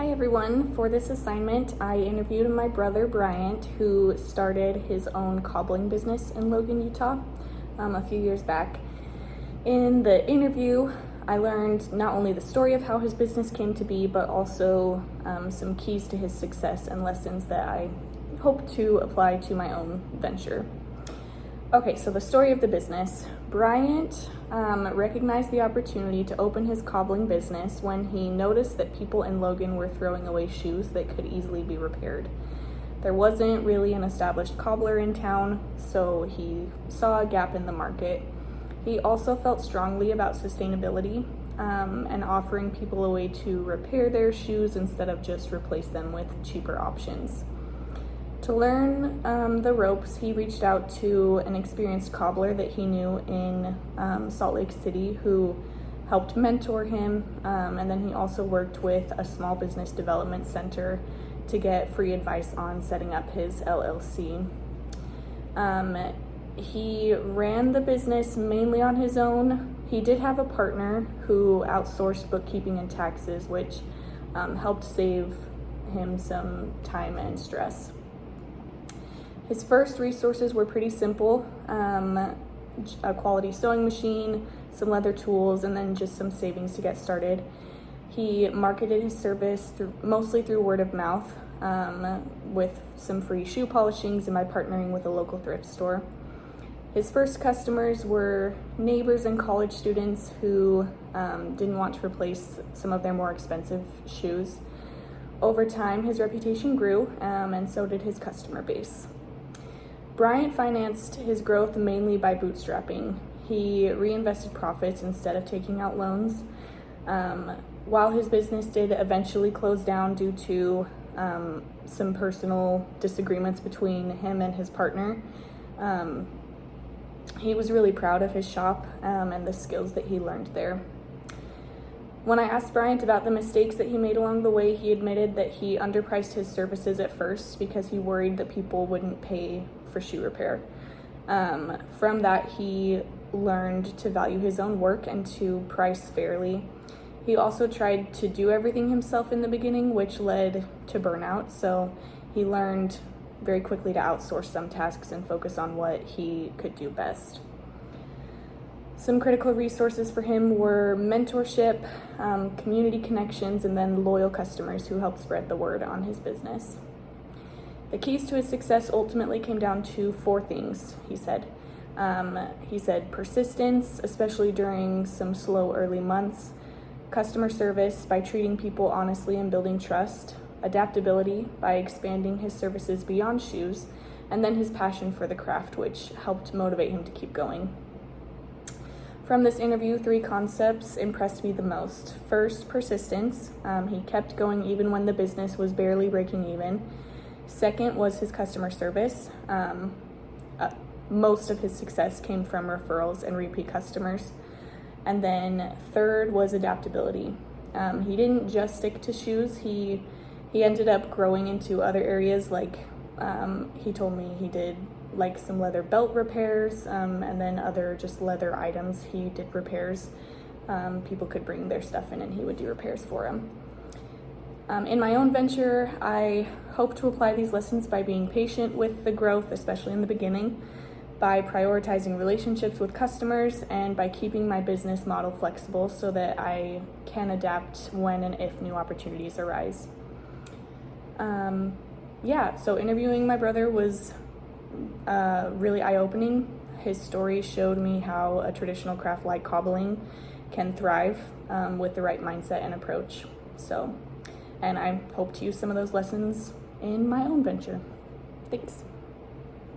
Hi everyone. For this assignment, I interviewed my brother Bryant, who started his own cobbling business in Logan, Utah, a few years back. In the interview, I learned not only the story of how his business came to be, but also some keys to his success and lessons that I hope to apply to my own venture. Okay, so the story of the business. Bryant recognized the opportunity to open his cobbling business when he noticed that people in Logan were throwing away shoes that could easily be repaired. There wasn't really an established cobbler in town, so he saw a gap in the market. He also felt strongly about sustainability and offering people a way to repair their shoes instead of just replace them with cheaper options. To learn the ropes, he reached out to an experienced cobbler that he knew in Salt Lake City who helped mentor him, and then he also worked with a small business development center to get free advice on setting up his LLC. He ran the business mainly on his own. He did have a partner who outsourced bookkeeping and taxes, which helped save him some time and stress. His first resources were pretty simple, a quality sewing machine, some leather tools, and then just some savings to get started. He marketed his service mostly through word of mouth, with some free shoe polishings and by partnering with a local thrift store. His first customers were neighbors and college students who didn't want to replace some of their more expensive shoes. Over time, his reputation grew, and so did his customer base. Bryant financed his growth mainly by bootstrapping. He reinvested profits instead of taking out loans. While his business did eventually close down due to some personal disagreements between him and his partner, he was really proud of his shop and the skills that he learned there. When I asked Bryant about the mistakes that he made along the way, he admitted that he underpriced his services at first because he worried that people wouldn't pay for shoe repair. From that, he learned to value his own work and to price fairly. He also tried to do everything himself in the beginning, which led to burnout. So he learned very quickly to outsource some tasks and focus on what he could do best. Some critical resources for him were mentorship, community connections, and then loyal customers who helped spread the word on his business. The keys to his success ultimately came down to 4 things, he said. He said persistence, especially during some slow early months, customer service by treating people honestly and building trust, adaptability by expanding his services beyond shoes, and then his passion for the craft, which helped motivate him to keep going. From this interview, 3 concepts impressed me the most. First, persistence. He kept going even when the business was barely breaking even. Second was his customer service. Most of his success came from referrals and repeat customers. And then third was adaptability. He didn't just stick to shoes. He ended up growing into other areas, like he told me he did like some leather belt repairs, and then other just leather items. He did repairs. People could bring their stuff in and he would do repairs for them. In my own venture, I hope to apply these lessons by being patient with the growth, especially in the beginning, by prioritizing relationships with customers, and by keeping my business model flexible so that I can adapt when and if new opportunities arise. So interviewing my brother was really eye-opening. His story showed me how a traditional craft like cobbling can thrive with the right mindset and approach. And I hope to use some of those lessons in my own venture. Thanks.